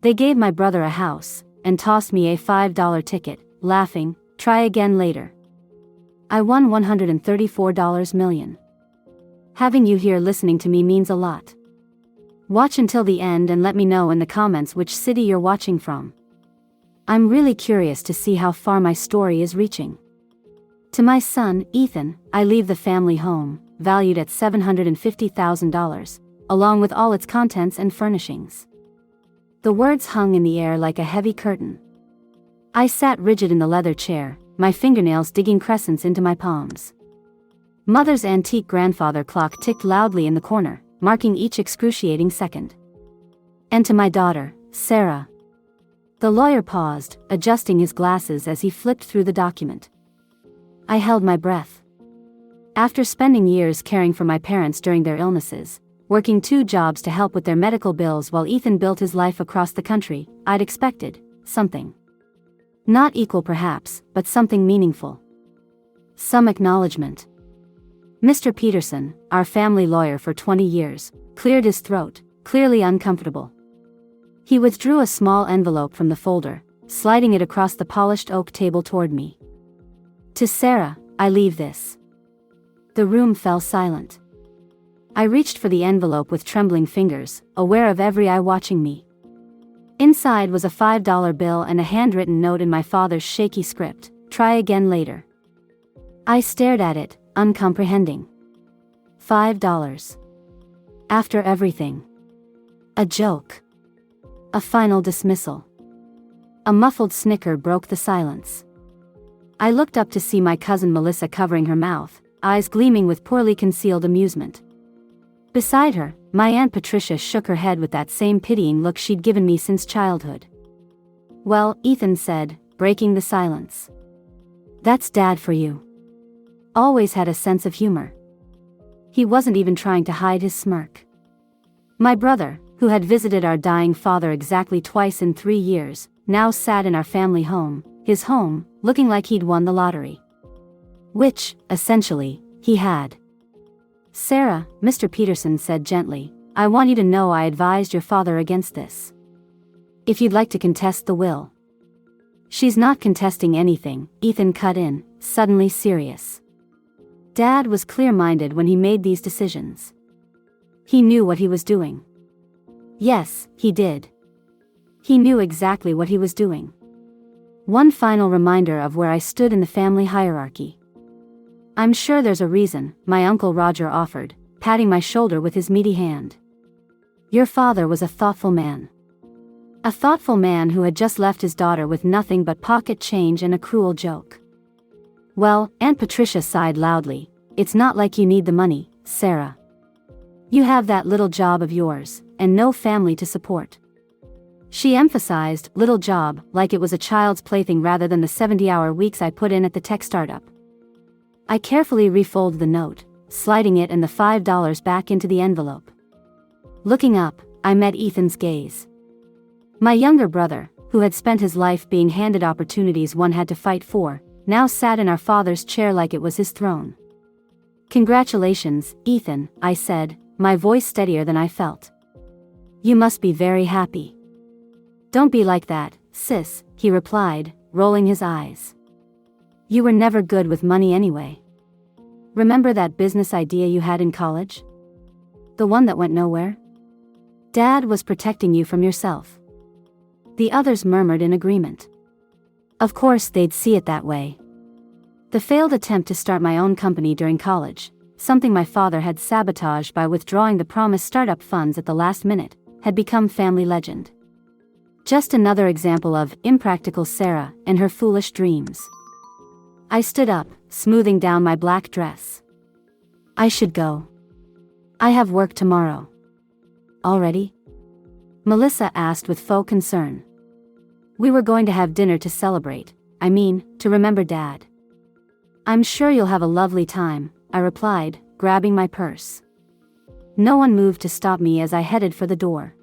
They gave my brother a house, and tossed me a $5 ticket, laughing, "Try again later." I won $134 million. Having you here listening to me means a lot. Watch until the end and let me know in the comments which city you're watching from. I'm really curious to see how far my story is reaching. To my son, Ethan, I leave the family home, valued at $750,000, along with all its contents and furnishings. The words hung in the air like a heavy curtain. I sat rigid in the leather chair, my fingernails digging crescents into my palms. Mother's antique grandfather clock ticked loudly in the corner, marking each excruciating second. And to my daughter, Sarah. The lawyer paused, adjusting his glasses as he flipped through the document. I held my breath. After spending years caring for my parents during their illnesses, working 2 jobs to help with their medical bills while Ethan built his life across the country, I'd expected something. Not equal perhaps, but something meaningful. Some acknowledgement. Mr. Peterson, our family lawyer for 20 years, cleared his throat, clearly uncomfortable. He withdrew a small envelope from the folder, sliding it across the polished oak table toward me. To Sarah, I leave this. The room fell silent. I reached for the envelope with trembling fingers, aware of every eye watching me. Inside was a $5 bill and a handwritten note in my father's shaky script, "Try again later." I stared at it, uncomprehending. $5. After everything. A joke. A final dismissal. A muffled snicker broke the silence. I looked up to see my cousin Melissa covering her mouth, eyes gleaming with poorly concealed amusement. Beside her, my Aunt Patricia shook her head with that same pitying look she'd given me since childhood. "Well," Ethan said, breaking the silence. "That's Dad for you. Always had a sense of humor." He wasn't even trying to hide his smirk. My brother, who had visited our dying father exactly twice in 3 years, now sat in our family home, his home, looking like he'd won the lottery. Which, essentially, he had. "Sarah," Mr. Peterson said gently, "I want you to know I advised your father against this. If you'd like to contest the will." "She's not contesting anything," Ethan cut in, suddenly serious. Dad was clear-minded when he made these decisions. He knew what he was doing. Yes, he did. He knew exactly what he was doing. One final reminder of where I stood in the family hierarchy. "I'm sure there's a reason," my Uncle Roger offered, patting my shoulder with his meaty hand. "Your father was a thoughtful man. A thoughtful man who had just left his daughter with nothing but pocket change and a cruel joke." "Well," Aunt Patricia sighed loudly, "it's not like you need the money, Sarah. You have that little job of yours, and no family to support." She emphasized "little job" like it was a child's plaything rather than the 70-hour weeks I put in at the tech startup. I carefully refolded the note, sliding it and the $5 back into the envelope. Looking up, I met Ethan's gaze. My younger brother, who had spent his life being handed opportunities one had to fight for, now sat in our father's chair like it was his throne. "Congratulations, Ethan," I said, my voice steadier than I felt. "You must be very happy." "Don't be like that, sis," he replied, rolling his eyes. "You were never good with money anyway. Remember that business idea you had in college? The one that went nowhere? Dad was protecting you from yourself." The others murmured in agreement. Of course they'd see it that way. The failed attempt to start my own company during college, something my father had sabotaged by withdrawing the promised startup funds at the last minute, had become family legend. Just another example of impractical Sarah and her foolish dreams. I stood up, smoothing down my black dress. "I should go. I have work tomorrow." "Already?" Melissa asked with faux concern. "We were going to have dinner to celebrate, to remember Dad." "I'm sure you'll have a lovely time," I replied, grabbing my purse. No one moved to stop me as I headed for the door.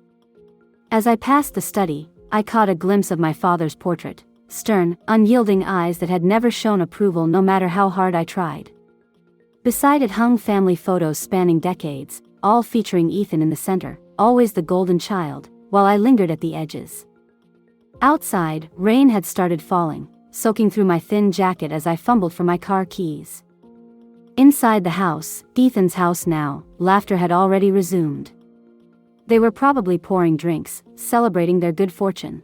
As I passed the study, I caught a glimpse of my father's portrait, stern, unyielding eyes that had never shown approval no matter how hard I tried. Beside it hung family photos spanning decades, all featuring Ethan in the center, always the golden child, while I lingered at the edges. Outside, rain had started falling, soaking through my thin jacket as I fumbled for my car keys. Inside the house, Ethan's house now, laughter had already resumed. They were probably pouring drinks, celebrating their good fortune.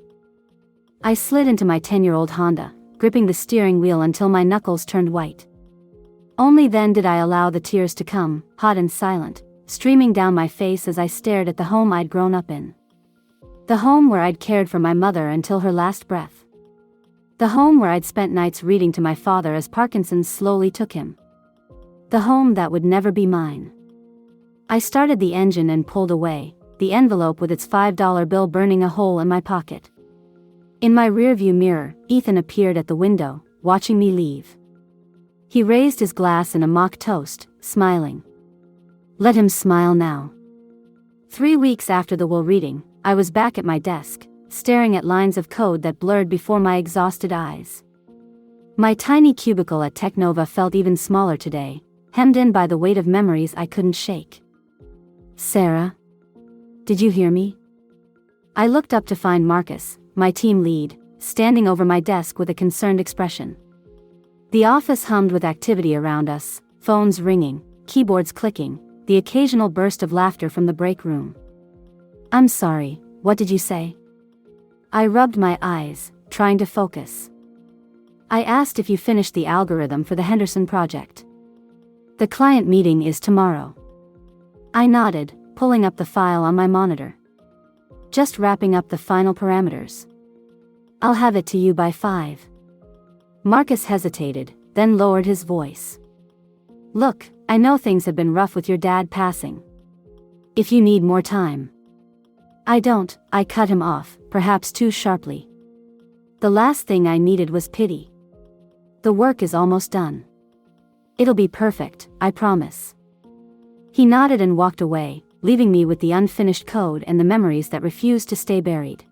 I slid into my 10-year-old Honda, gripping the steering wheel until my knuckles turned white. Only then did I allow the tears to come, hot and silent, streaming down my face as I stared at the home I'd grown up in. The home where I'd cared for my mother until her last breath. The home where I'd spent nights reading to my father as Parkinson's slowly took him. The home that would never be mine. I started the engine and pulled away, the envelope with its $5 bill burning a hole in my pocket. In my rearview mirror, Ethan appeared at the window, watching me leave. He raised his glass in a mock toast, smiling. Let him smile now. 3 weeks after the will reading, I was back at my desk, staring at lines of code that blurred before my exhausted eyes. My tiny cubicle at Technova felt even smaller today, hemmed in by the weight of memories I couldn't shake. Sarah? Did you hear me? I looked up to find Marcus, my team lead, standing over my desk with a concerned expression. The office hummed with activity around us, phones ringing, keyboards clicking, the occasional burst of laughter from the break room. I'm sorry, what did you say? I rubbed my eyes, trying to focus. I asked if you finished the algorithm for the Henderson project. The client meeting is tomorrow. I nodded, pulling up the file on my monitor. Just wrapping up the final parameters. I'll have it to you by 5. Marcus hesitated, then lowered his voice. Look, I know things have been rough with your dad passing. If you need more time. I don't, I cut him off, perhaps too sharply. The last thing I needed was pity. The work is almost done. It'll be perfect, I promise. He nodded and walked away, leaving me with the unfinished code and the memories that refused to stay buried.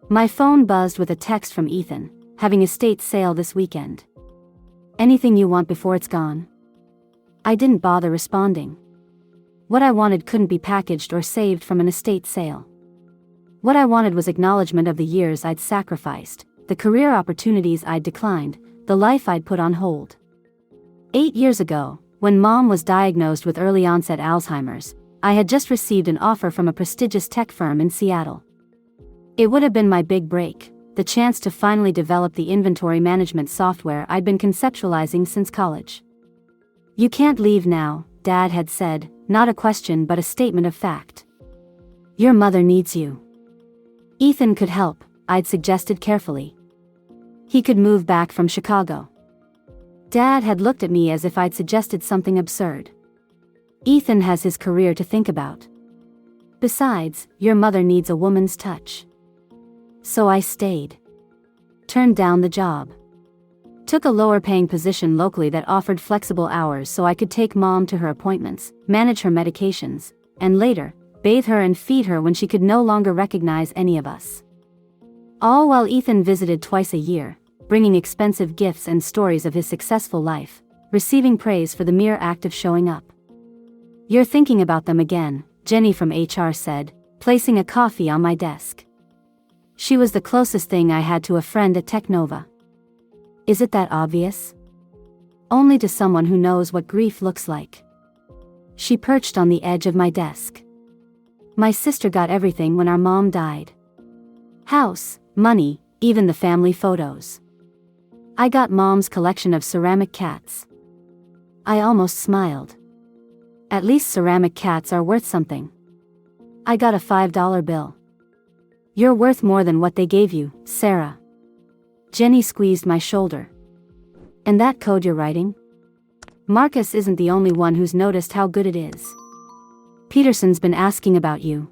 My phone buzzed with a text from Ethan, having estate sale this weekend. Anything you want before it's gone? I didn't bother responding. What I wanted couldn't be packaged or saved from an estate sale. What I wanted was acknowledgement of the years I'd sacrificed, the career opportunities I'd declined, the life I'd put on hold. 8 years ago, when Mom was diagnosed with early onset Alzheimer's, I had just received an offer from a prestigious tech firm in Seattle. It would have been my big break, the chance to finally develop the inventory management software I'd been conceptualizing since college. You can't leave now, Dad had said, not a question but a statement of fact. Your mother needs you. Ethan could help, I'd suggested carefully. He could move back from Chicago. Dad had looked at me as if I'd suggested something absurd. Ethan has his career to think about. Besides, your mother needs a woman's touch. So I stayed. Turned down the job. Took a lower-paying position locally that offered flexible hours so I could take Mom to her appointments, manage her medications, and later, bathe her and feed her when she could no longer recognize any of us. All while Ethan visited twice a year, bringing expensive gifts and stories of his successful life, receiving praise for the mere act of showing up. You're thinking about them again, Jenny from HR said, placing a coffee on my desk. She was the closest thing I had to a friend at Technova. Is it that obvious? Only to someone who knows what grief looks like. She perched on the edge of my desk. My sister got everything when our mom died. House, money, even the family photos. I got Mom's collection of ceramic cats. I almost smiled. At least ceramic cats are worth something. I got a $5 bill. You're worth more than what they gave you, Sarah. Jenny squeezed my shoulder. And that code you're writing? Marcus isn't the only one who's noticed how good it is. Peterson's been asking about you.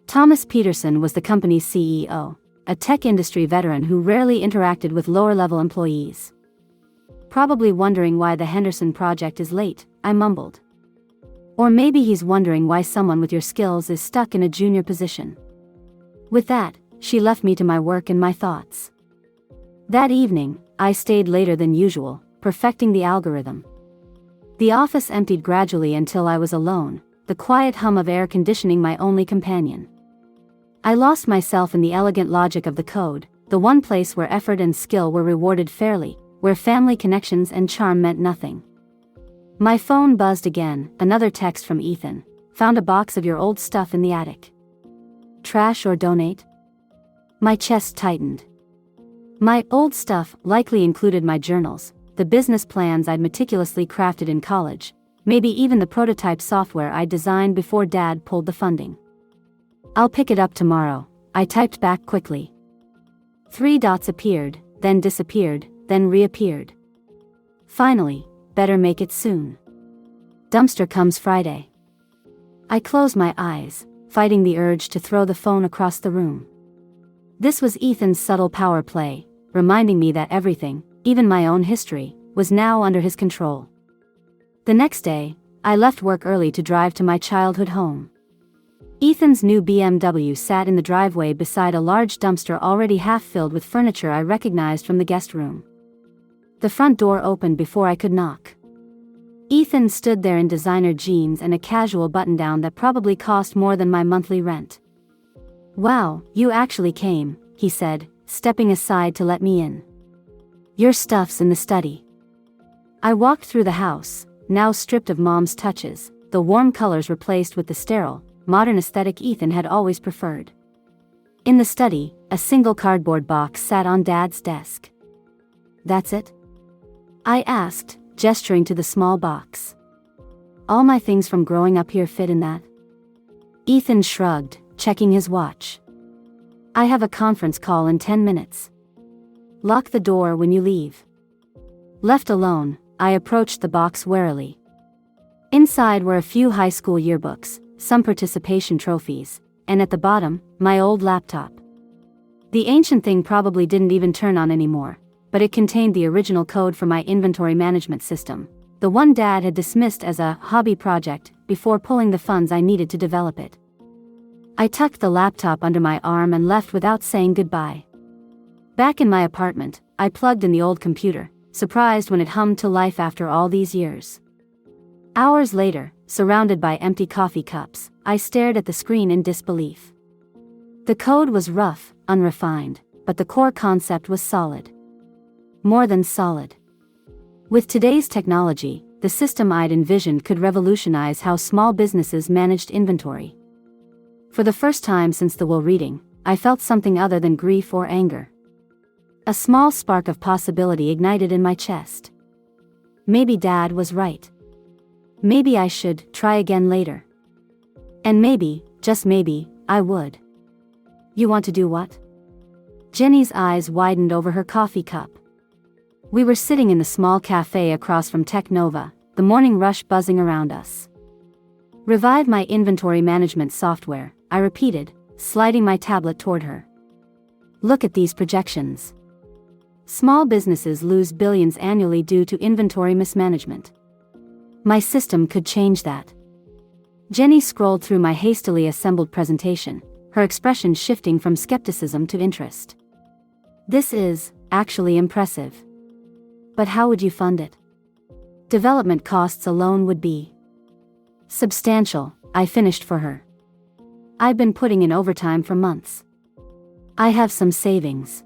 Thomas Peterson was the company's CEO, a tech industry veteran who rarely interacted with lower-level employees. Probably wondering why the Henderson project is late, I mumbled. Or maybe he's wondering why someone with your skills is stuck in a junior position. With that, she left me to my work and my thoughts. That evening, I stayed later than usual, perfecting the algorithm. The office emptied gradually until I was alone, the quiet hum of air conditioning my only companion. I lost myself in the elegant logic of the code, the one place where effort and skill were rewarded fairly, where family connections and charm meant nothing. My phone buzzed again, another text from Ethan. Found a box of your old stuff in the attic. Trash or donate? My chest tightened. My old stuff likely included my journals, the business plans I'd meticulously crafted in college, maybe even the prototype software I'd designed before Dad pulled the funding. I'll pick it up tomorrow, I typed back quickly. 3 dots appeared, then disappeared, then reappeared. Finally, better make it soon. Dumpster comes Friday. I closed my eyes, fighting the urge to throw the phone across the room. This was Ethan's subtle power play, reminding me that everything, even my own history, was now under his control. The next day, I left work early to drive to my childhood home. Ethan's new BMW sat in the driveway beside a large dumpster already half filled with furniture I recognized from the guest room. The front door opened before I could knock. Ethan stood there in designer jeans and a casual button-down that probably cost more than my monthly rent. "Wow, you actually came," he said, stepping aside to let me in. "Your stuff's in the study." I walked through the house, now stripped of Mom's touches, the warm colors replaced with the sterile, modern aesthetic Ethan had always preferred. In the study, a single cardboard box sat on Dad's desk. "That's it?" I asked, gesturing to the small box. "All my things from growing up here fit in that?" Ethan shrugged, checking his watch. "I have a conference call in 10 minutes. Lock the door when you leave." Left alone, I approached the box warily. Inside were a few high school yearbooks, some participation trophies, and at the bottom, my old laptop. The ancient thing probably didn't even turn on anymore, but it contained the original code for my inventory management system, the one Dad had dismissed as a hobby project before pulling the funds I needed to develop it. I tucked the laptop under my arm and left without saying goodbye. Back in my apartment, I plugged in the old computer, surprised when it hummed to life after all these years. Hours later, surrounded by empty coffee cups, I stared at the screen in disbelief. The code was rough, unrefined, but the core concept was solid. More than solid. With today's technology, the system I'd envisioned could revolutionize how small businesses managed inventory. For the first time since the will reading, I felt something other than grief or anger. A small spark of possibility ignited in my chest. Maybe Dad was right. Maybe I should try again later. And maybe, just maybe, I would. "You want to do what?" Jenny's eyes widened over her coffee cup. We were sitting in the small cafe across from Tech Nova, the morning rush buzzing around us. "Revive my inventory management software," I repeated, sliding my tablet toward her. "Look at these projections. Small businesses lose billions annually due to inventory mismanagement. My system could change that." Jenny scrolled through my hastily assembled presentation, her expression shifting from skepticism to interest. "This is, actually impressive. But how would you fund it?" "Development costs alone would be substantial," I finished for her. "I've been putting in overtime for months. I have some savings."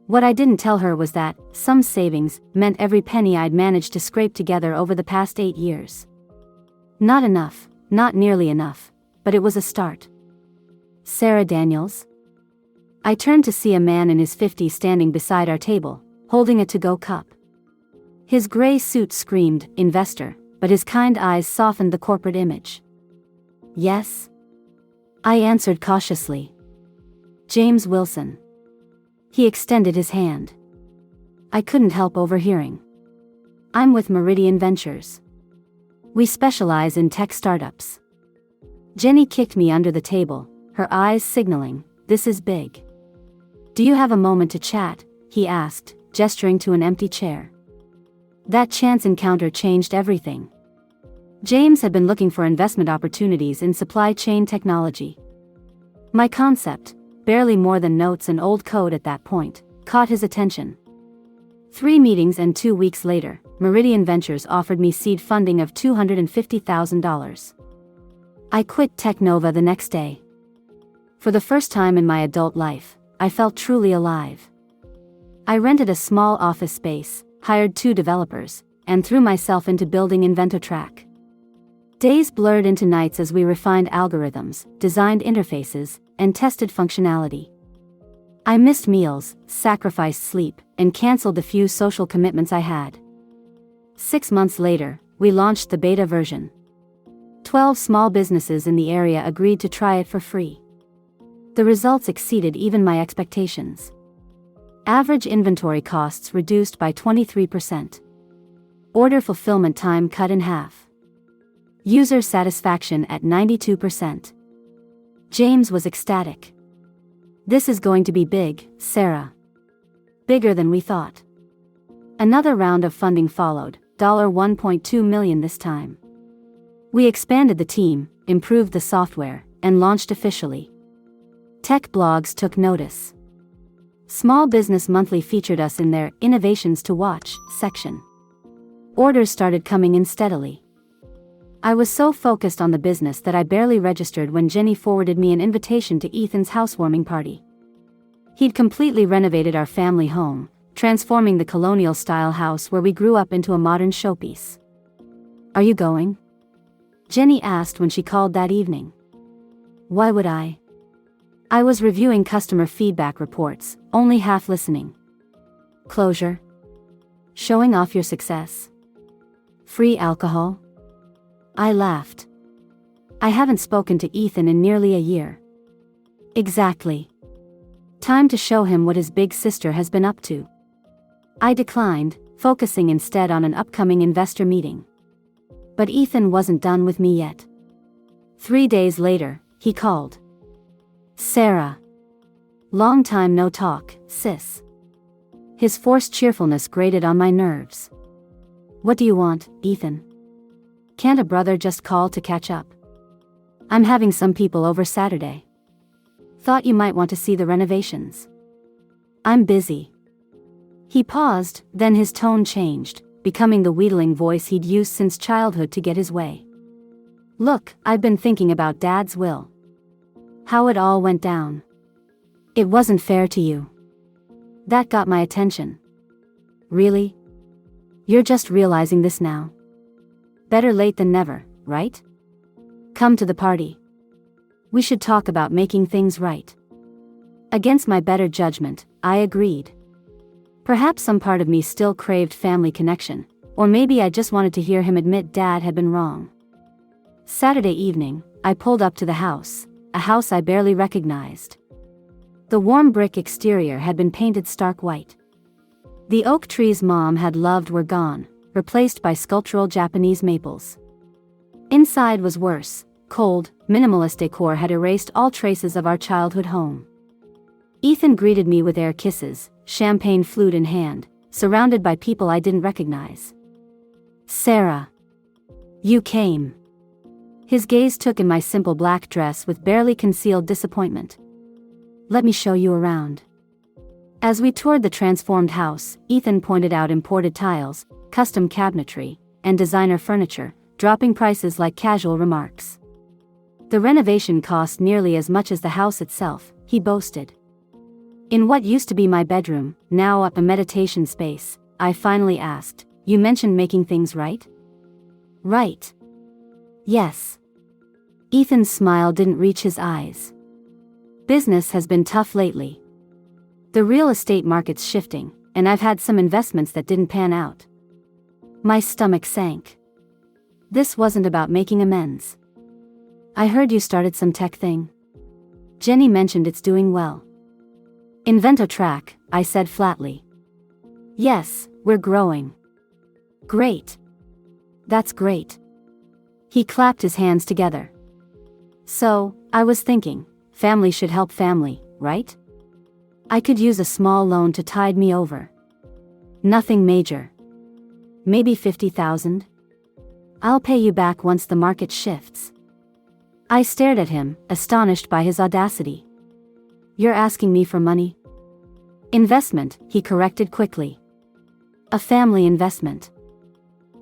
What I didn't tell her was that some savings meant every penny I'd managed to scrape together over the past 8 years. Not enough, not nearly enough, but it was a start. "Sarah Daniels?" I turned to see a man in his 50s standing beside our table, holding a to-go cup. His gray suit screamed, investor, but his kind eyes softened the corporate image. "Yes?" I answered cautiously. "James Wilson." He extended his hand. I couldn't help overhearing. "I'm with Meridian Ventures. We specialize in tech startups." Jenny kicked me under the table, her eyes signaling, "This is big." "Do you have a moment to chat?" he asked, gesturing to an empty chair. That chance encounter changed everything. James had been looking for investment opportunities in supply chain technology. My concept, barely more than notes and old code at that point, caught his attention. 3 meetings and 2 weeks later, Meridian Ventures offered me seed funding of $250,000. I quit Tech Nova the next day. For the first time in my adult life, I felt truly alive. I rented a small office space, hired 2 developers, and threw myself into building InventoTrack. Days blurred into nights as we refined algorithms, designed interfaces, and tested functionality. I missed meals, sacrificed sleep, and canceled the few social commitments I had. 6 months later, we launched the beta version. 12 small businesses in the area agreed to try it for free. The results exceeded even my expectations. Average inventory costs reduced by 23%. Order fulfillment time cut in half. User satisfaction at 92%. James was ecstatic. "This is going to be big, Sarah. Bigger than we thought." Another round of funding followed, $1.2 million this time. We expanded the team, improved the software, and launched officially. Tech blogs took notice. Small Business Monthly featured us in their Innovations to Watch section. Orders started coming in steadily. I was so focused on the business that I barely registered when Jenny forwarded me an invitation to Ethan's housewarming party. He'd completely renovated our family home, transforming the colonial-style house where we grew up into a modern showpiece. "Are you going?" Jenny asked when she called that evening. Why would I? I was reviewing customer feedback reports, only half listening. Closure? Showing off your success? Free alcohol? I laughed. I haven't spoken to Ethan in nearly a year. Exactly. Time to show him what his big sister has been up to. I declined, focusing instead on an upcoming investor meeting. But Ethan wasn't done with me yet. 3 days later, he called. "Sarah. Long time no talk, sis." His forced cheerfulness grated on my nerves. "What do you want, Ethan? Can't a brother just call to catch up? I'm having some people over Saturday. Thought you might want to see the renovations." "I'm busy." He paused, then his tone changed, becoming the wheedling voice he'd used since childhood to get his way. "Look, I've been thinking about Dad's will. How it all went down. It wasn't fair to you. That got my attention." "Really? You're just realizing this now? Better late than never, right? Come to the party. We should talk about making things right." Against my better judgment, I agreed. Perhaps some part of me still craved family connection, or maybe I just wanted to hear him admit Dad had been wrong. Saturday evening, I pulled up to the house, a house I barely recognized. The warm brick exterior had been painted stark white. The oak trees Mom had loved were gone, replaced by sculptural Japanese maples. Inside was worse. Cold, minimalist decor had erased all traces of our childhood home. Ethan greeted me with air kisses, champagne flute in hand, surrounded by people I didn't recognize. "Sarah. You came." His gaze took in my simple black dress with barely concealed disappointment. "Let me show you around." As we toured the transformed house, Ethan pointed out imported tiles, custom cabinetry, and designer furniture, dropping prices like casual remarks. The renovation cost nearly as much as the house itself, he boasted. In what used to be my bedroom, now a meditation space, I finally asked, "You mentioned making things right?" "Right. Yes." Ethan's smile didn't reach his eyes. "Business has been tough lately. The real estate market's shifting, and I've had some investments that didn't pan out." My stomach sank. This wasn't about making amends. "I heard you started some tech thing. Jenny mentioned it's doing well." "InventoTrack," I said flatly. "Yes, we're growing." "Great. That's great." He clapped his hands together. "So, I was thinking, family should help family, right? I could use a small loan to tide me over. Nothing major. Maybe 50,000? I'll pay you back once the market shifts." I stared at him, astonished by his audacity. "You're asking me for money?" "Investment," he corrected quickly. "A family investment."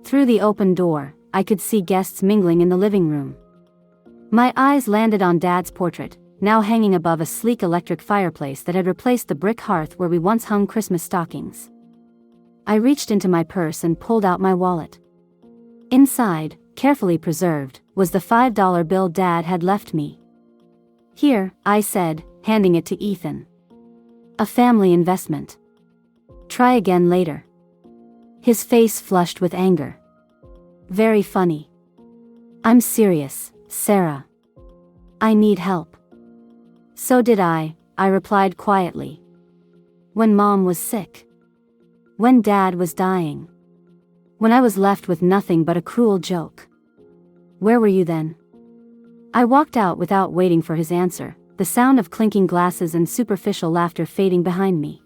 Through the open door, I could see guests mingling in the living room. My eyes landed on Dad's portrait, now hanging above a sleek electric fireplace that had replaced the brick hearth where we once hung Christmas stockings. I reached into my purse and pulled out my wallet. Inside, carefully preserved, was the $5 bill Dad had left me. "Here," I said, handing it to Ethan. "A family investment. Try again later." His face flushed with anger. "Very funny." "I'm serious, Sarah. I need help." "So did I replied quietly. When Mom was sick. When Dad was dying. When I was left with nothing but a cruel joke. Where were you then?" I walked out without waiting for his answer, the sound of clinking glasses and superficial laughter fading behind me.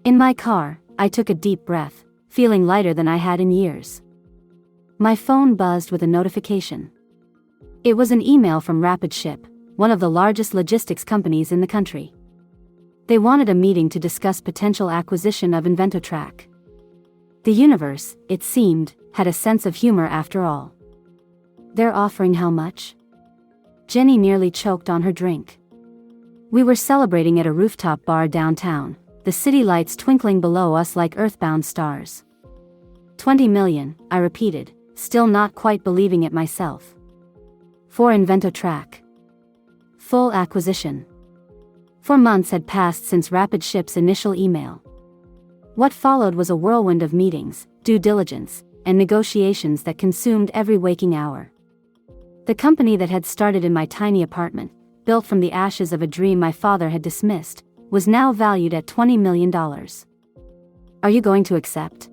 In my car, I took a deep breath, feeling lighter than I had in years. My phone buzzed with a notification. It was an email from Rapid Ship, one of the largest logistics companies in the country. They wanted a meeting to discuss potential acquisition of InventoTrack. The universe, it seemed, had a sense of humor after all. "They're offering how much?" Jenny nearly choked on her drink. We were celebrating at a rooftop bar downtown, the city lights twinkling below us like earthbound stars. 20 million, I repeated, still not quite believing it myself. For InventoTrack. Full acquisition. 4 months had passed since Rapid Ship's initial email. What followed was a whirlwind of meetings, due diligence, and negotiations that consumed every waking hour. The company that had started in my tiny apartment, built from the ashes of a dream my father had dismissed, was now valued at $20 million. "Are you going to accept?"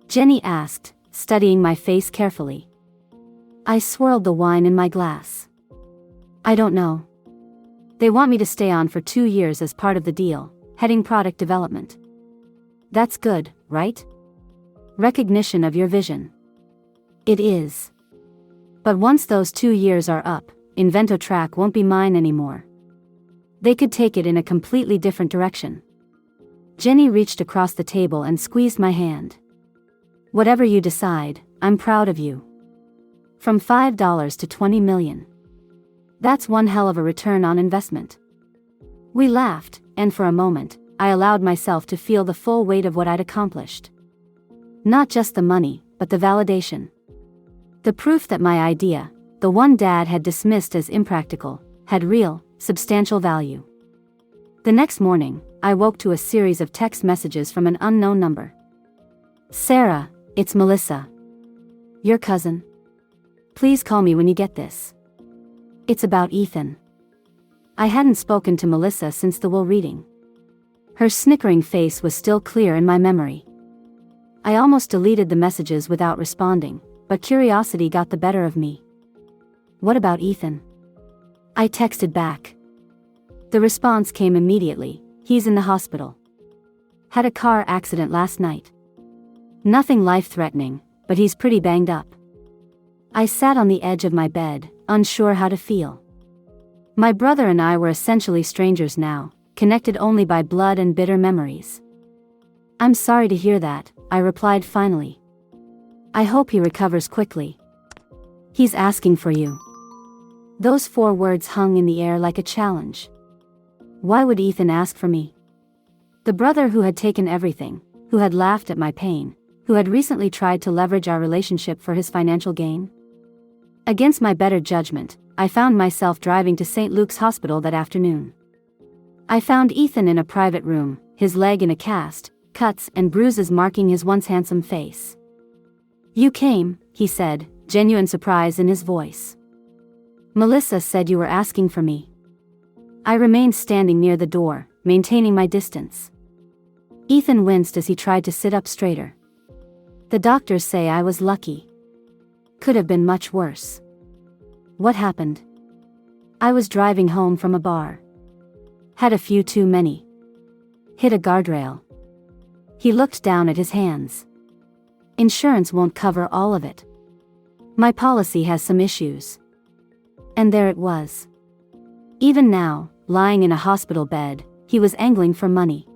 Jenny asked, studying my face carefully. I swirled the wine in my glass. "I don't know. They want me to stay on for 2 years as part of the deal, heading product development." "That's good, right? Recognition of your vision." "It is. But once those 2 years are up, InventoTrack won't be mine anymore. They could take it in a completely different direction." Jenny reached across the table and squeezed my hand. "Whatever you decide, I'm proud of you. From $5 to 20 million. That's one hell of a return on investment." We laughed, and for a moment, I allowed myself to feel the full weight of what I'd accomplished. Not just the money, but the validation. The proof that my idea, the one Dad had dismissed as impractical, had real, substantial value. The next morning, I woke to a series of text messages from an unknown number. "Sarah, it's Melissa. Your cousin. Please call me when you get this. It's about Ethan." I hadn't spoken to Melissa since the will reading. Her snickering face was still clear in my memory. I almost deleted the messages without responding, but curiosity got the better of me. "What about Ethan?" I texted back. The response came immediately. "He's in the hospital. Had a car accident last night. Nothing life-threatening, but he's pretty banged up." I sat on the edge of my bed, unsure how to feel. My brother and I were essentially strangers now, connected only by blood and bitter memories. "I'm sorry to hear that," I replied finally. "I hope he recovers quickly. He's asking for you." Those 4 words hung in the air like a challenge. Why would Ethan ask for me? The brother who had taken everything, who had laughed at my pain, who had recently tried to leverage our relationship for his financial gain? Against my better judgment, I found myself driving to St. Luke's Hospital that afternoon. I found Ethan in a private room, his leg in a cast, cuts and bruises marking his once handsome face. "You came," he said, genuine surprise in his voice. "Melissa said you were asking for me." I remained standing near the door, maintaining my distance. Ethan winced as he tried to sit up straighter. "The doctors say I was lucky. Could have been much worse." "What happened?" "I was driving home from a bar. Had a few too many. Hit a guardrail." He looked down at his hands. "Insurance won't cover all of it. My policy has some issues." And there it was. Even now, lying in a hospital bed, he was angling for money.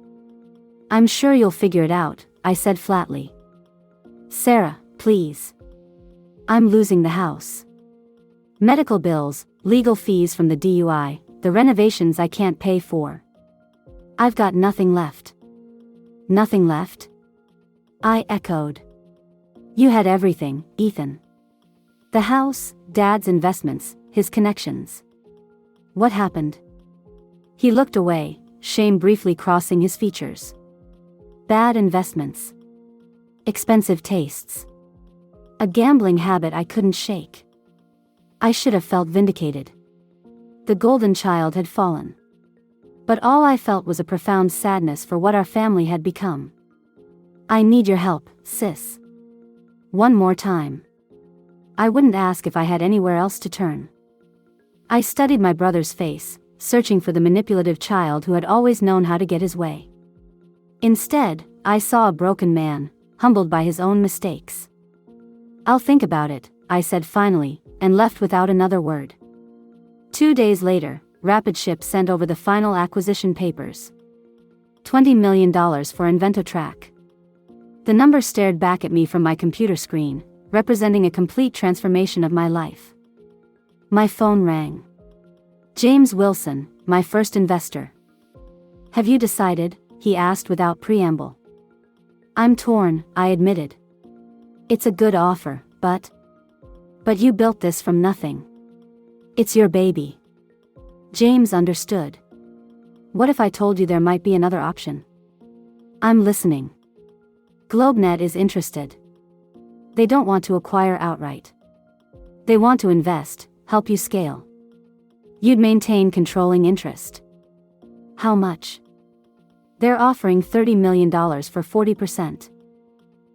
"I'm sure you'll figure it out," I said flatly. "Sarah, please. I'm losing the house. Medical bills, legal fees from the DUI, the renovations I can't pay for. I've got nothing left. Nothing left? I echoed. You had everything, Ethan. The house, Dad's investments, his connections. What happened? He looked away, shame briefly crossing his features. Bad investments. Expensive tastes. A gambling habit I couldn't shake. I should have felt vindicated. The golden child had fallen. But all I felt was a profound sadness for what our family had become. I need your help, sis. One more time. I wouldn't ask if I had anywhere else to turn. I studied my brother's face, searching for the manipulative child who had always known how to get his way. Instead, I saw a broken man, humbled by his own mistakes. I'll think about it, I said finally, and left without another word. 2 days later, Rapidship sent over the final acquisition papers. $20 million for Inventotrack. The number stared back at me from my computer screen, representing a complete transformation of my life. My phone rang. James Wilson, my first investor. Have you decided? He asked without preamble. I'm torn, I admitted. It's a good offer, but you built this from nothing. It's your baby. James understood. What if I told you there might be another option? I'm listening. GlobeNet is interested. They don't want to acquire outright. They want to invest, help you scale. You'd maintain controlling interest. How much? They're offering $30 million for 40%.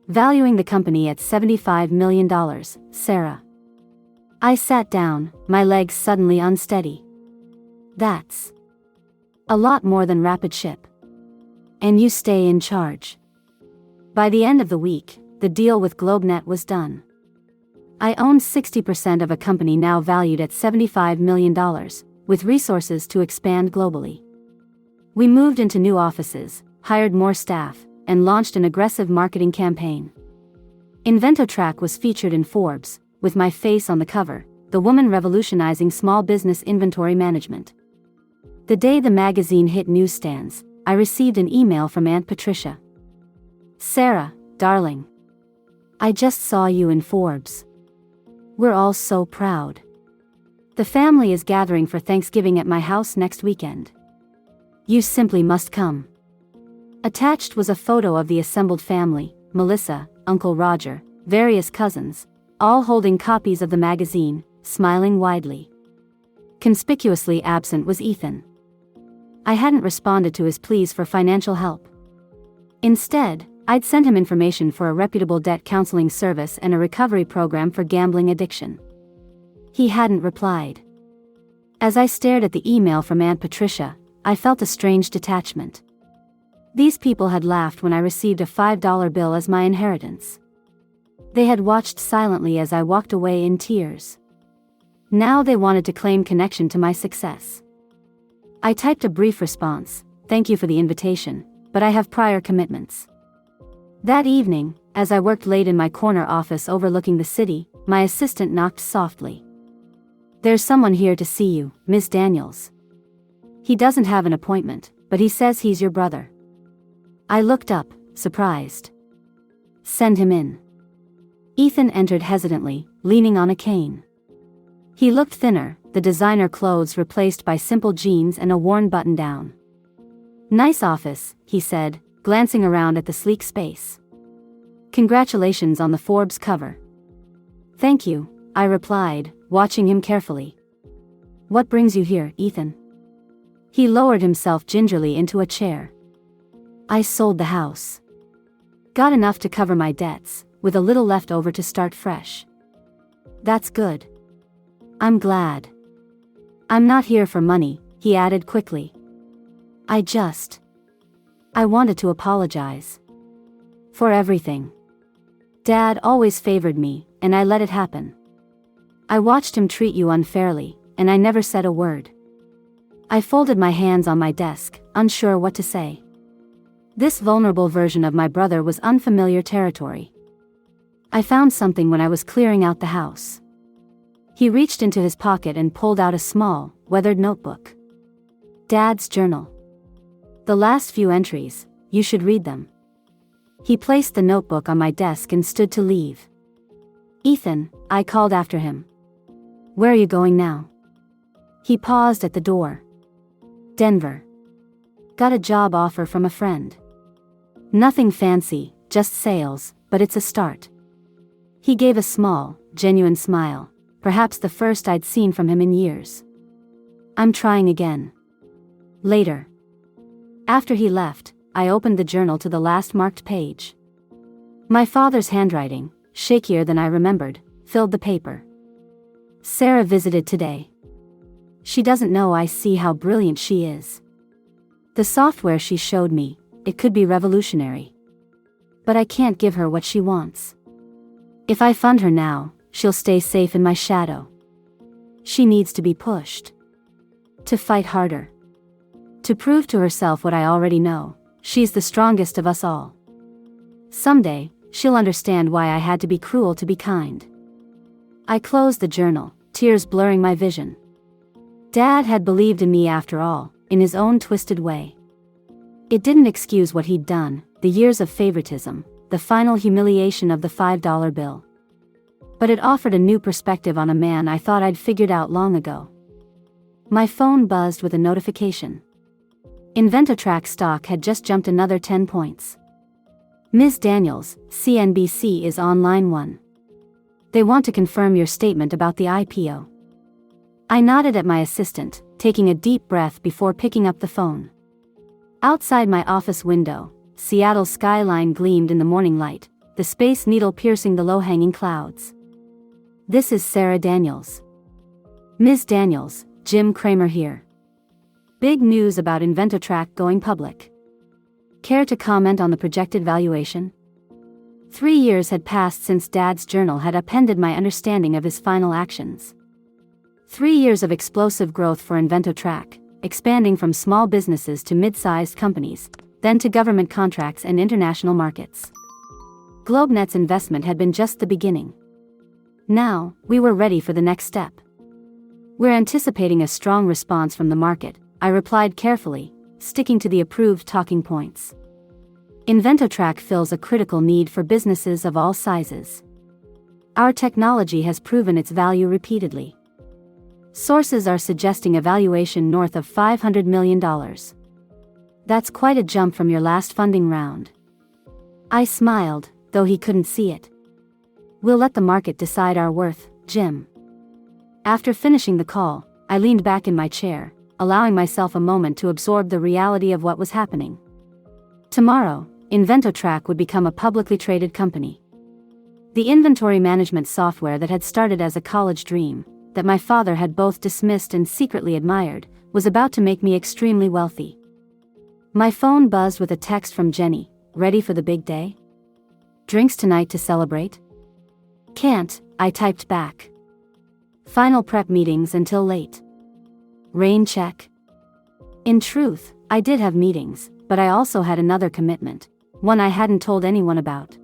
Valuing the company at $75 million, Sarah. I sat down, my legs suddenly unsteady. That's a lot more than Rapidship. And you stay in charge. By the end of the week, the deal with GlobeNet was done. I owned 60% of a company now valued at $75 million, with resources to expand globally. We moved into new offices, hired more staff, and launched an aggressive marketing campaign. Inventotrack was featured in Forbes, with my face on the cover, the woman revolutionizing small business inventory management. The day the magazine hit newsstands, I received an email from Aunt Patricia. Sarah, darling. I just saw you in Forbes. We're all so proud. The family is gathering for Thanksgiving at my house next weekend. You simply must come. Attached was a photo of the assembled family, Melissa, Uncle Roger, various cousins, all holding copies of the magazine, smiling widely. Conspicuously absent was Ethan. I hadn't responded to his pleas for financial help. Instead, I'd sent him information for a reputable debt counseling service and a recovery program for gambling addiction. He hadn't replied. As I stared at the email from Aunt Patricia, I felt a strange detachment. These people had laughed when I received a $5 bill as my inheritance. They had watched silently as I walked away in tears. Now they wanted to claim connection to my success. I typed a brief response, "Thank you for the invitation, but I have prior commitments." That evening, as I worked late in my corner office overlooking the city, my assistant knocked softly. "There's someone here to see you, Miss Daniels. He doesn't have an appointment, but he says he's your brother." I looked up, surprised. "Send him in." Ethan entered hesitantly, leaning on a cane. He looked thinner, the designer clothes replaced by simple jeans and a worn button-down. "Nice office," he said, glancing around at the sleek space. "Congratulations on the Forbes cover." "Thank you," I replied, watching him carefully. "What brings you here, Ethan?" He lowered himself gingerly into a chair. "I sold the house. Got enough to cover my debts, with a little left over to start fresh." "That's good. I'm glad." "I'm not here for money," he added quickly. I wanted to apologize. For everything. Dad always favored me, and I let it happen. I watched him treat you unfairly, and I never said a word. I folded my hands on my desk, unsure what to say. This vulnerable version of my brother was unfamiliar territory. I found something when I was clearing out the house. He reached into his pocket and pulled out a small, weathered notebook. Dad's journal. The last few entries, you should read them. He placed the notebook on my desk and stood to leave. Ethan, I called after him. Where are you going now? He paused at the door. Denver. Got a job offer from a friend. Nothing fancy, just sales, but it's a start. He gave a small, genuine smile, perhaps the first I'd seen from him in years. I'm trying again. Later. After he left, I opened the journal to the last marked page. My father's handwriting, shakier than I remembered, filled the paper. Sarah visited today. She doesn't know I see how brilliant she is. The software she showed me, it could be revolutionary. But I can't give her what she wants. If I fund her now, she'll stay safe in my shadow. She needs to be pushed. To fight harder. To prove to herself what I already know, she's the strongest of us all. Someday, she'll understand why I had to be cruel to be kind. I closed the journal, tears blurring my vision. Dad had believed in me after all, in his own twisted way. It didn't excuse what he'd done, the years of favoritism, the final humiliation of the $5 bill. But it offered a new perspective on a man I thought I'd figured out long ago. My phone buzzed with a notification. Inventotrack stock had just jumped another 10 points. Ms. Daniels, CNBC is on line 1. They want to confirm your statement about the IPO. I nodded at my assistant, taking a deep breath before picking up the phone. Outside my office window, Seattle's skyline gleamed in the morning light, the Space Needle piercing the low-hanging clouds. This is Sarah Daniels. Ms. Daniels, Jim Cramer here. Big news about Inventotrack going public. Care to comment on the projected valuation? 3 years had passed since Dad's journal had upended my understanding of his final actions. 3 years of explosive growth for Inventotrack, expanding from small businesses to mid-sized companies, then to government contracts and international markets. GlobeNet's investment had been just the beginning. Now, we were ready for the next step. We're anticipating a strong response from the market, I replied carefully, sticking to the approved talking points. Inventotrack fills a critical need for businesses of all sizes. Our technology has proven its value repeatedly. Sources are suggesting a valuation north of $500 million. That's quite a jump from your last funding round. I smiled, though he couldn't see it. We'll let the market decide our worth, Jim. After finishing the call, I leaned back in my chair, allowing myself a moment to absorb the reality of what was happening. Tomorrow, Inventotrack would become a publicly traded company. The inventory management software that had started as a college dream, that my father had both dismissed and secretly admired, was about to make me extremely wealthy. My phone buzzed with a text from Jenny, ready for the big day? Drinks tonight to celebrate? Can't, I typed back. Final prep meetings until late. Rain check. In truth, I did have meetings, but I also had another commitment, one I hadn't told anyone about.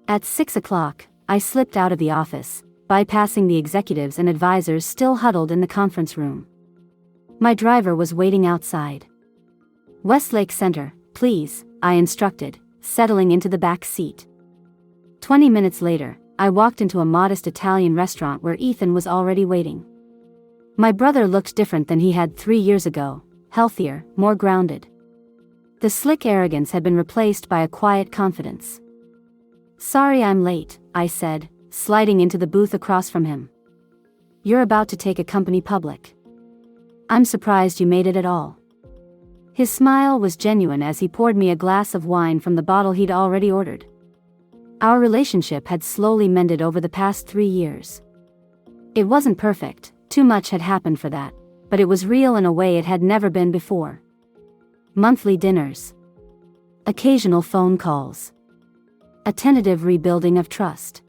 At 6 o'clock, I slipped out of the office, bypassing the executives and advisors still huddled in the conference room. My driver was waiting outside. Westlake Center, please, I instructed, settling into the back seat. 20 minutes later, I walked into a modest Italian restaurant where Ethan was already waiting. My brother looked different than he had 3 years ago, healthier, more grounded. The slick arrogance had been replaced by a quiet confidence. Sorry I'm late, I said, sliding into the booth across from him. You're about to take a company public. I'm surprised you made it at all. His smile was genuine as he poured me a glass of wine from the bottle he'd already ordered. Our relationship had slowly mended over the past 3 years. It wasn't perfect, too much had happened for that, but it was real in a way it had never been before. Monthly dinners. Occasional phone calls. A tentative rebuilding of trust.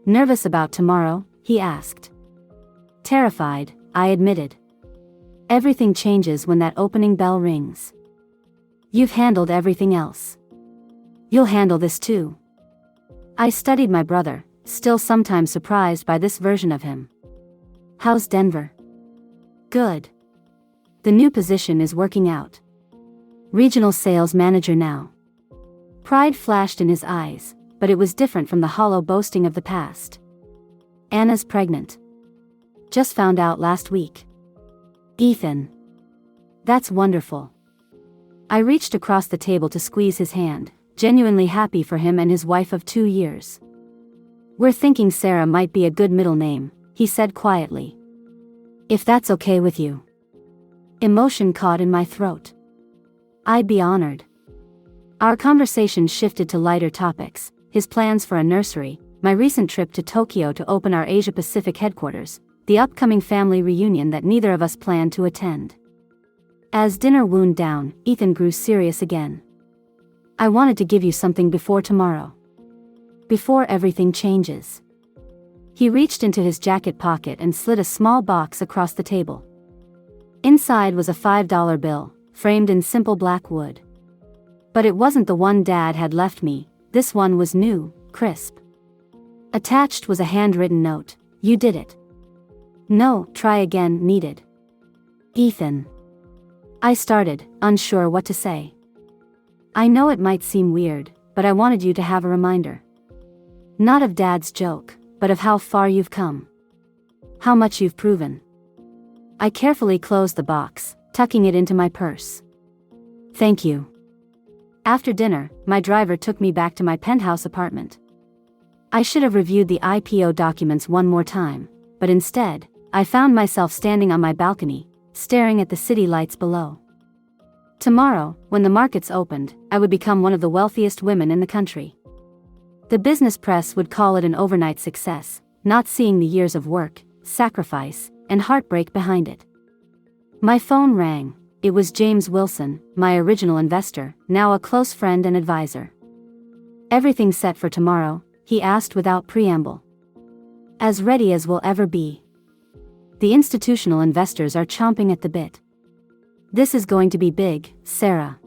Nervous about tomorrow, he asked. Terrified, I admitted. Everything changes when that opening bell rings. You've handled everything else. You'll handle this too. I studied my brother, still sometimes surprised by this version of him. How's Denver? Good. The new position is working out. Regional sales manager now. Pride flashed in his eyes, but it was different from the hollow boasting of the past. Anna's pregnant. Just found out last week. Ethan. That's wonderful. I reached across the table to squeeze his hand, genuinely happy for him and his wife of 2 years. We're thinking Sarah might be a good middle name, he said quietly. If that's okay with you. Emotion caught in my throat. I'd be honored. Our conversation shifted to lighter topics, his plans for a nursery, my recent trip to Tokyo to open our Asia-Pacific headquarters, the upcoming family reunion that neither of us planned to attend. As dinner wound down, Ethan grew serious again. I wanted to give you something before tomorrow. Before everything changes. He reached into his jacket pocket and slid a small box across the table. Inside was a $5 bill, framed in simple black wood. But it wasn't the one Dad had left me, this one was new, crisp. Attached was a handwritten note, "You did it. No, try again, needed. Ethan." I started, unsure what to say. I know it might seem weird, but I wanted you to have a reminder. Not of Dad's joke, but of how far you've come. How much you've proven. I carefully closed the box, tucking it into my purse. Thank you. After dinner, my driver took me back to my penthouse apartment. I should have reviewed the IPO documents one more time, but instead, I found myself standing on my balcony, staring at the city lights below. Tomorrow, when the markets opened, I would become one of the wealthiest women in the country. The business press would call it an overnight success, not seeing the years of work, sacrifice, and heartbreak behind it. My phone rang. It was James Wilson, my original investor, now a close friend and advisor. Everything set for tomorrow, he asked without preamble. As ready as we'll ever be. The institutional investors are chomping at the bit. This is going to be big, Sarah.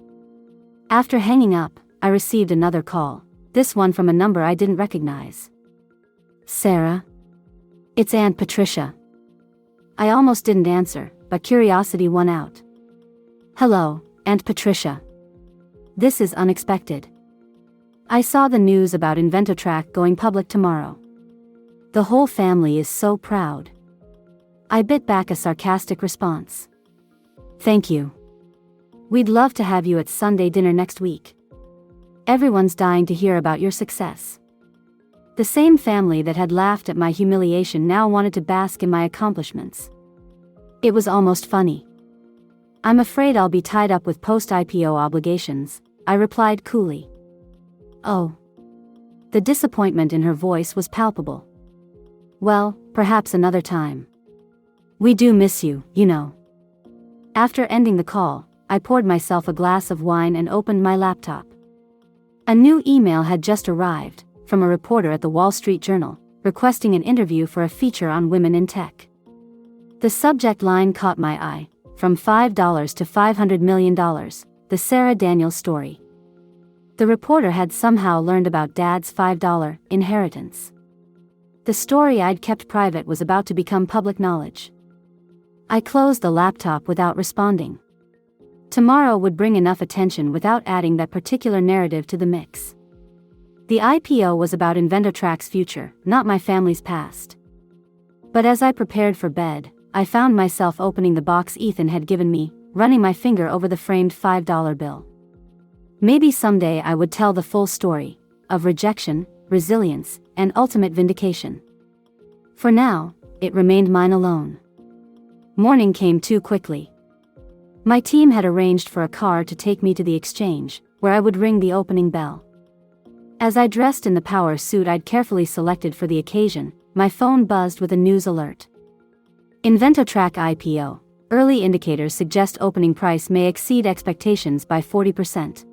After hanging up, I received another call, this one from a number I didn't recognize. Sarah? It's Aunt Patricia. I almost didn't answer, but curiosity won out. Hello, Aunt Patricia. This is unexpected. I saw the news about Inventotrack going public tomorrow. The whole family is so proud. I bit back a sarcastic response. Thank you. We'd love to have you at Sunday dinner next week. Everyone's dying to hear about your success. The same family that had laughed at my humiliation now wanted to bask in my accomplishments. It was almost funny. I'm afraid I'll be tied up with post-IPO obligations, I replied coolly. Oh. The disappointment in her voice was palpable. Well, perhaps another time. We do miss you, you know. After ending the call, I poured myself a glass of wine and opened my laptop. A new email had just arrived, from a reporter at the Wall Street Journal, requesting an interview for a feature on women in tech. The subject line caught my eye, from $5 to $500 million, the Sarah Daniels story. The reporter had somehow learned about Dad's $5 inheritance. The story I'd kept private was about to become public knowledge. I closed the laptop without responding. Tomorrow would bring enough attention without adding that particular narrative to the mix. The IPO was about Inventotrack's future, not my family's past. But as I prepared for bed, I found myself opening the box Ethan had given me, running my finger over the framed $5 bill. Maybe someday I would tell the full story, of rejection, resilience, and ultimate vindication. For now, it remained mine alone. Morning came too quickly. My team had arranged for a car to take me to the exchange, where I would ring the opening bell. As I dressed in the power suit I'd carefully selected for the occasion, my phone buzzed with a news alert. Inventotrack IPO. Early indicators suggest opening price may exceed expectations by 40%.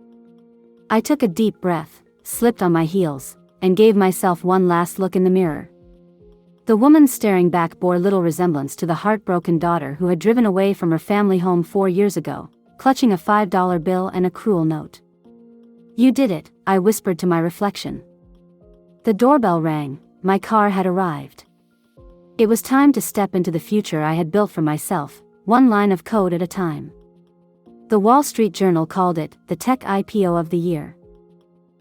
I took a deep breath, slipped on my heels, and gave myself one last look in the mirror. The woman staring back bore little resemblance to the heartbroken daughter who had driven away from her family home 4 years ago, clutching a $5 bill and a cruel note. You did it, I whispered to my reflection. The doorbell rang, my car had arrived. It was time to step into the future I had built for myself, one line of code at a time. The Wall Street Journal called it the tech IPO of the year.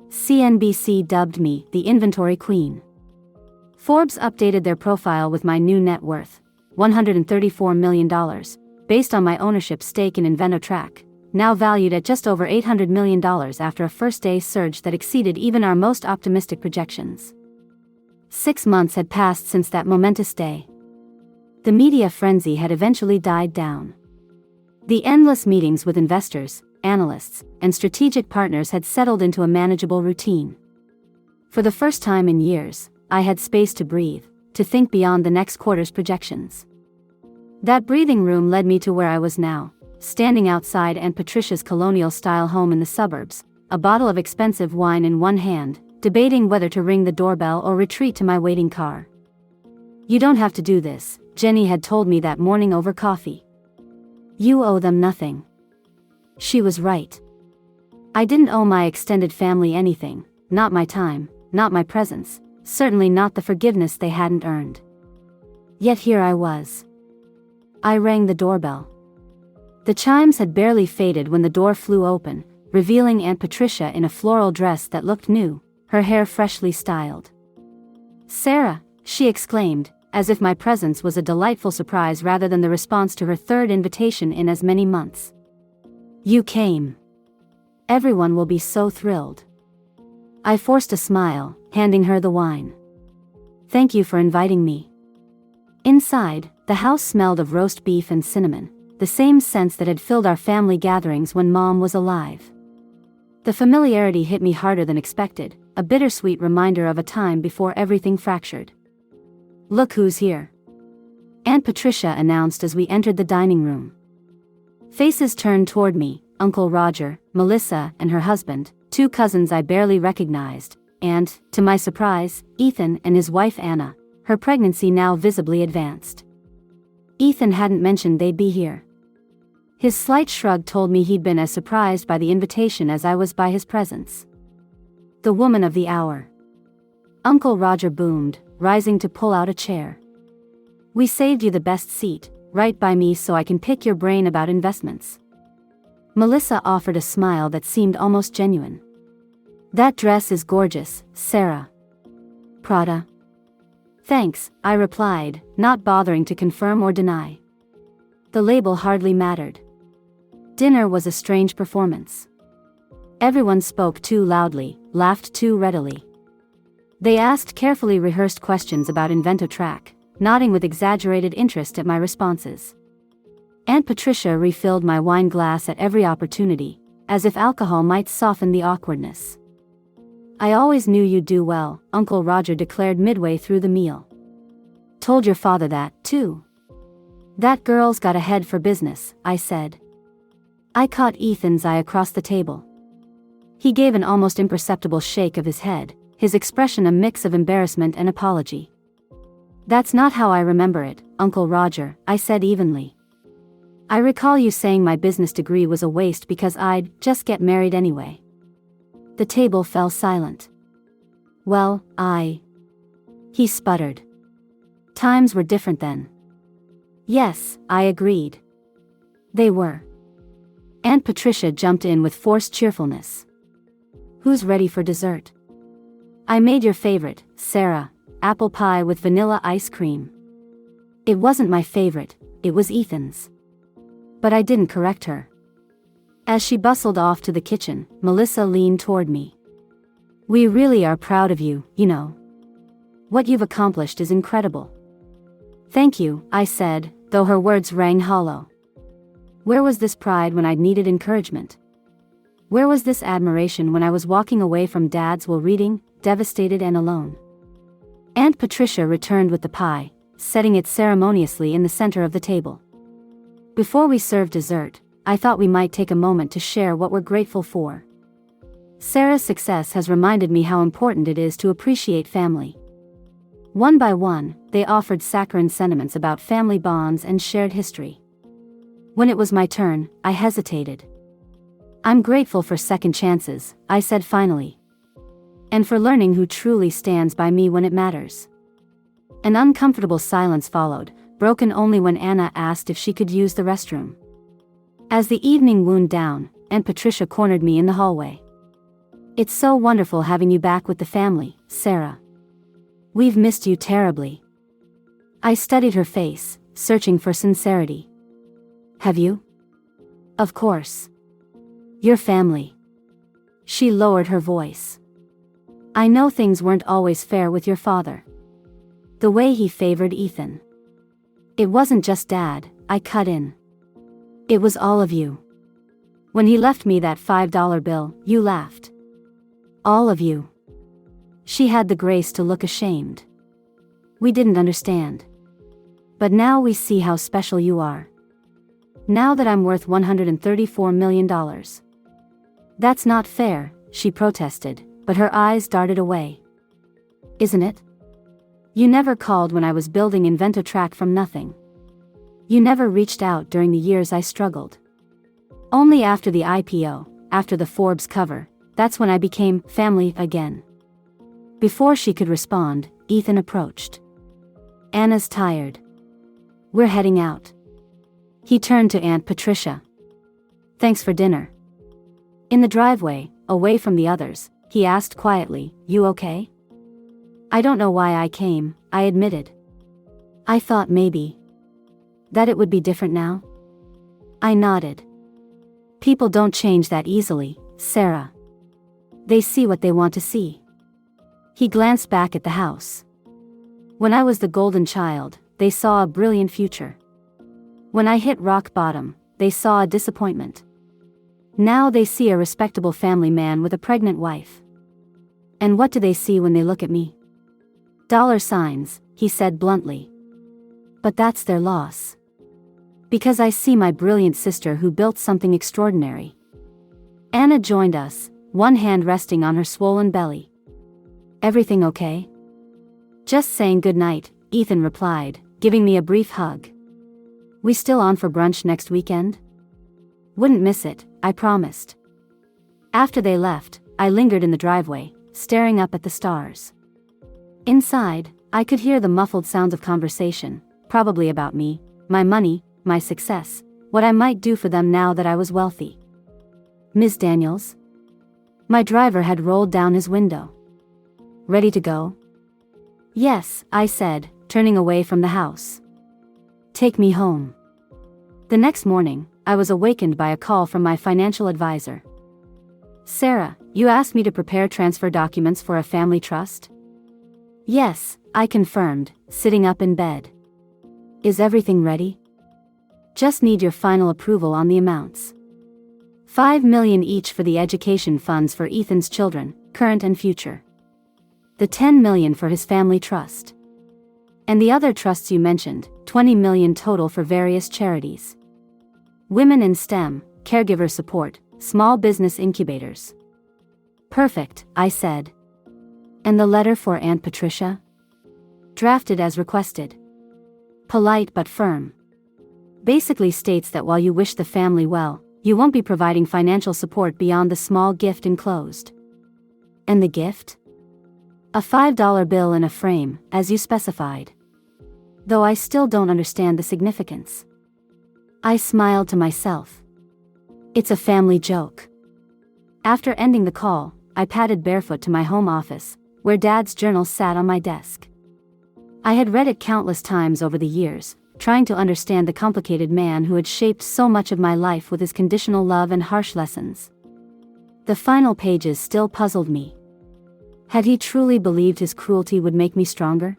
CNBC dubbed me the inventory queen. Forbes updated their profile with my new net worth, $134 million, based on my ownership stake in InventoTrack, now valued at just over $800 million after a first-day surge that exceeded even our most optimistic projections. 6 months had passed since that momentous day. The media frenzy had eventually died down. The endless meetings with investors, analysts, and strategic partners had settled into a manageable routine. For the first time in years, I had space to breathe, to think beyond the next quarter's projections. That breathing room led me to where I was now, standing outside Aunt Patricia's colonial-style home in the suburbs, a bottle of expensive wine in one hand, debating whether to ring the doorbell or retreat to my waiting car. "You don't have to do this," Jenny had told me that morning over coffee. "You owe them nothing." She was right. I didn't owe my extended family anything, not my time, not my presence, certainly not the forgiveness they hadn't earned. Yet here I was. I rang the doorbell. The chimes had barely faded when the door flew open, revealing Aunt Patricia in a floral dress that looked new, her hair freshly styled. "Sarah," she exclaimed, as if my presence was a delightful surprise rather than the response to her third invitation in as many months. "You came. Everyone will be so thrilled." I forced a smile, handing her the wine. "Thank you for inviting me." Inside, the house smelled of roast beef and cinnamon, the same scents that had filled our family gatherings when Mom was alive. The familiarity hit me harder than expected, a bittersweet reminder of a time before everything fractured. "Look who's here," Aunt Patricia announced as we entered the dining room. Faces turned toward me, Uncle Roger, Melissa, and her husband, 2 cousins I barely recognized, and, to my surprise, Ethan and his wife Anna, her pregnancy now visibly advanced. Ethan hadn't mentioned they'd be here. His slight shrug told me he'd been as surprised by the invitation as I was by his presence. "The woman of the hour," Uncle Roger boomed, rising to pull out a chair. "We saved you the best seat, right by me so I can pick your brain about investments." Melissa offered a smile that seemed almost genuine. "That dress is gorgeous, Sarah." "Prada?" "Thanks," I replied, not bothering to confirm or deny. The label hardly mattered. Dinner was a strange performance. Everyone spoke too loudly, laughed too readily. They asked carefully rehearsed questions about InventoTrack, nodding with exaggerated interest at my responses. Aunt Patricia refilled my wine glass at every opportunity, as if alcohol might soften the awkwardness. "I always knew you'd do well," Uncle Roger declared midway through the meal. "Told your father that, too." "That girl's got a head for business," I said. I caught Ethan's eye across the table. He gave an almost imperceptible shake of his head, his expression a mix of embarrassment and apology. "That's not how I remember it, Uncle Roger," I said evenly. "I recall you saying my business degree was a waste because I'd just get married anyway." The table fell silent. "Well, he sputtered. "Times were different then." "Yes," I agreed. They were. Aunt Patricia jumped in with forced cheerfulness. "Who's ready for dessert?" "I made your favorite, Sarah, apple pie with vanilla ice cream." It wasn't my favorite, it was Ethan's. But I didn't correct her. As she bustled off to the kitchen, Melissa leaned toward me. "We really are proud of you, you know. What you've accomplished is incredible." "Thank you," I said, though her words rang hollow. Where was this pride when I'd needed encouragement? Where was this admiration when I was walking away from Dad's while reading, devastated and alone? Aunt Patricia returned with the pie, setting it ceremoniously in the center of the table. Before we served dessert, I thought we might take a moment to share what we're grateful for. Sarah's success has reminded me how important it is to appreciate family. One by one, they offered saccharine sentiments about family bonds and shared history. When it was my turn, I hesitated. "I'm grateful for second chances," I said finally. "And for learning who truly stands by me when it matters." An uncomfortable silence followed, broken only when Anna asked if she could use the restroom. As the evening wound down, Aunt Patricia cornered me in the hallway. "It's so wonderful having you back with the family, Sarah. We've missed you terribly." I studied her face, searching for sincerity. "Have you?" "Of course. Your family." She lowered her voice. "I know things weren't always fair with your father. The way he favored Ethan. It wasn't just Dad," I cut in. "It was all of you. When he left me that $5 bill, you laughed. All of you." She had the grace to look ashamed. "We didn't understand. But now we see how special you are. Now that I'm worth $134 million. That's not fair," she protested, but her eyes darted away. "Isn't it? You never called when I was building Inventotrack from nothing. You never reached out during the years I struggled. Only after the IPO, after the Forbes cover, that's when I became family again." Before she could respond, Ethan approached. "Anna's tired. We're heading out." He turned to Aunt Patricia. "Thanks for dinner." In the driveway, away from the others, he asked quietly, "You okay?" "I don't know why I came," I admitted. "I thought maybe that it would be different now." I nodded. "People don't change that easily, Sarah. They see what they want to see." He glanced back at the house. "When I was the golden child, they saw a brilliant future. When I hit rock bottom, they saw a disappointment. Now they see a respectable family man with a pregnant wife. And what do they see when they look at me? $signs," he said bluntly. "But that's their loss. Because I see my brilliant sister who built something extraordinary." Anna joined us, one hand resting on her swollen belly. "Everything okay?" "Just saying goodnight," Ethan replied, giving me a brief hug. "We still on for brunch next weekend?" "Wouldn't miss it, I promised." After they left, I lingered in the driveway, staring up at the stars. Inside, I could hear the muffled sounds of conversation, probably about me, my money, my success, what I might do for them now that I was wealthy. "Ms. Daniels?" My driver had rolled down his window. "Ready to go?" "Yes," I said, turning away from the house. "Take me home." The next morning, I was awakened by a call from my financial advisor. "Sarah, you asked me to prepare transfer documents for a family trust?" "Yes," I confirmed, sitting up in bed. "Is everything ready?" "Just need your final approval on the amounts. $5 million each for the education funds for Ethan's children, current and future. The $10 million for his family trust. And the other trusts you mentioned, $20 million total for various charities. Women in STEM, caregiver support, small business incubators." "Perfect," I said. "And the letter for Aunt Patricia?" "Drafted as requested. Polite but firm. Basically states that while you wish the family well, you won't be providing financial support beyond the small gift enclosed." "And the gift?" "A $5 bill in a frame, as you specified. Though I still don't understand the significance." I smiled to myself. It's a family joke. After ending the call, I padded barefoot to my home office, where Dad's journal sat on my desk. I had read it countless times over the years, trying to understand the complicated man who had shaped so much of my life with his conditional love and harsh lessons. The final pages still puzzled me. Had he truly believed his cruelty would make me stronger?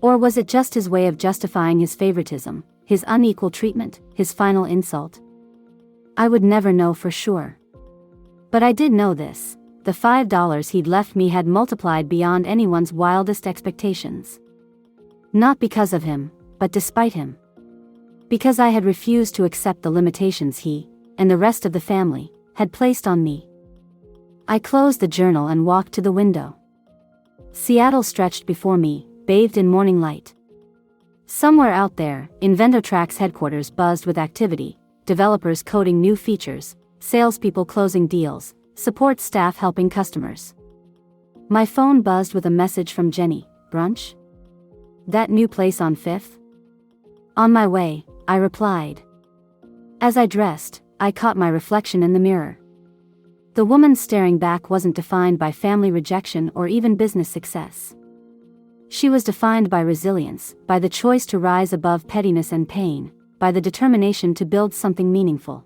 Or was it just his way of justifying his favoritism, his unequal treatment, his final insult? I would never know for sure. But I did know this: the $5 he'd left me had multiplied beyond anyone's wildest expectations. Not because of him, but despite him. Because I had refused to accept the limitations he, and the rest of the family, had placed on me. I closed the journal and walked to the window. Seattle stretched before me, bathed in morning light. Somewhere out there, Inventotrack's headquarters buzzed with activity, developers coding new features, salespeople closing deals, support staff helping customers. My phone buzzed with a message from Jenny. "Brunch? That new place on 5th? On my way, I replied. As I dressed, I caught my reflection in the mirror. The woman staring back wasn't defined by family rejection or even business success. She was defined by resilience, by the choice to rise above pettiness and pain, by the determination to build something meaningful.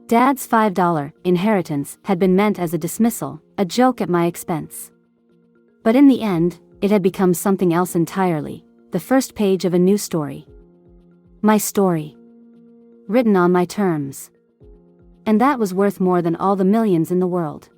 Dad's $5 inheritance had been meant as a dismissal, a joke at my expense. But in the end, it had become something else entirely, the first page of a new story. My story. Written on my terms. And that was worth more than all the millions in the world.